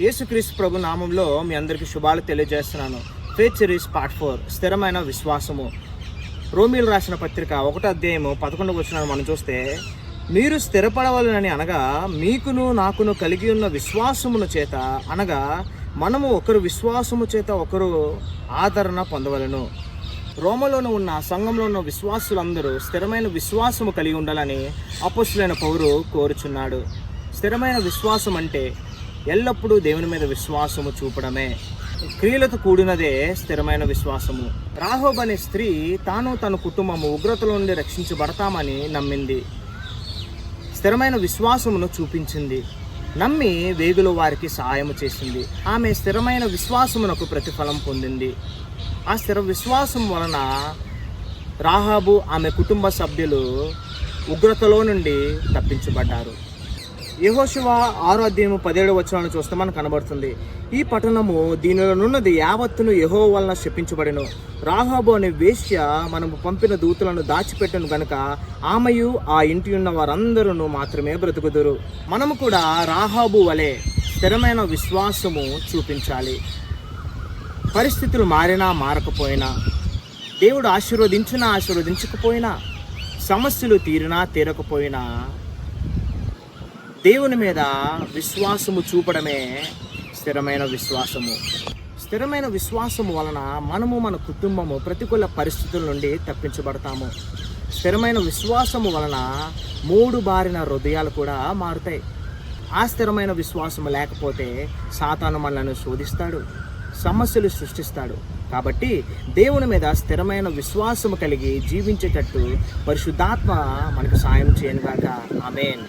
యేసుక్రీస్తు ప్రభు నామంలో మీ అందరికీ శుభాలు తెలియజేస్తున్నాను. ఫేత్ సిరీస్ పార్ట్ 4, స్థిరమైన విశ్వాసము. రోమీలు రాసిన పత్రిక 1వ అధ్యాయము 11వ వచనాన్ని మనం చూస్తే, మీరు స్థిరపడవాలని అనగా మీకును నాకును కలిగి ఉన్న విశ్వాసమును చేత, అనగా మనము ఒకరు విశ్వాసము చేత ఒకరు ఆదరణ పొందవలను. రోమలోను ఉన్న సంఘంలో ఉన్న విశ్వాసులందరూ స్థిరమైన విశ్వాసము కలిగి ఉండాలని అపోస్తలుడైన పౌలు కోరుచున్నాడు. స్థిరమైన విశ్వాసం అంటే ఎల్లప్పుడూ దేవుని మీద విశ్వాసము చూపడమే. క్రియలతో కూడినదే స్థిరమైన విశ్వాసము. రాహోబు అనే స్త్రీ తాను తన కుటుంబము ఉగ్రతలో నుండి రక్షించబడతామని నమ్మింది. స్థిరమైన విశ్వాసమును చూపించింది. నమ్మి వేగులో వారికి సహాయం చేసింది. ఆమె స్థిరమైన విశ్వాసమునకు ప్రతిఫలం పొందింది. ఆ స్థిర విశ్వాసం వలన రాహాబు ఆమె కుటుంబ సభ్యులు ఉగ్రతలో నుండి తప్పించబడ్డారు. యెహోషువ 6వ అధ్యాయము 17వ వచనాన్ని చూస్తే మనకు కనబడుతుంది, ఈ పట్టణము దీనిలోనున్నది యావత్తును యెహోవా వలన శపించబడెను. రాహాబు అనే వేశ్య మనము పంపిన దూతలను దాచిపెట్టను గనుక ఆమెయు ఆ ఇంటి ఉన్న వారందరూ మాత్రమే బ్రతుకుదురు. మనము కూడా రాహాబు వలె స్థిరమైన విశ్వాసము చూపించాలి. పరిస్థితులు మారినా మారకపోయినా, దేవుడు ఆశీర్వదించినా ఆశీర్వదించకపోయినా, సమస్యలు తీరినా తీరకపోయినా, దేవుని మీద విశ్వాసము చూపడమే స్థిరమైన విశ్వాసము. స్థిరమైన విశ్వాసము వలన మనము మన కుటుంబము ప్రతికూల పరిస్థితుల నుండి తప్పించబడతాము. స్థిరమైన విశ్వాసము వలన 3 బారిన హృదయాలు కూడా మారుతాయి. ఆ స్థిరమైన విశ్వాసము లేకపోతే సాతాను మనలను శోధిస్తాడు, సమస్యలు సృష్టిస్తాడు. కాబట్టి దేవుని మీద స్థిరమైన విశ్వాసము కలిగి జీవించేటట్టు పరిశుద్ధాత్మ మనకు సాయం చేయనుగాక. ఆమేన్.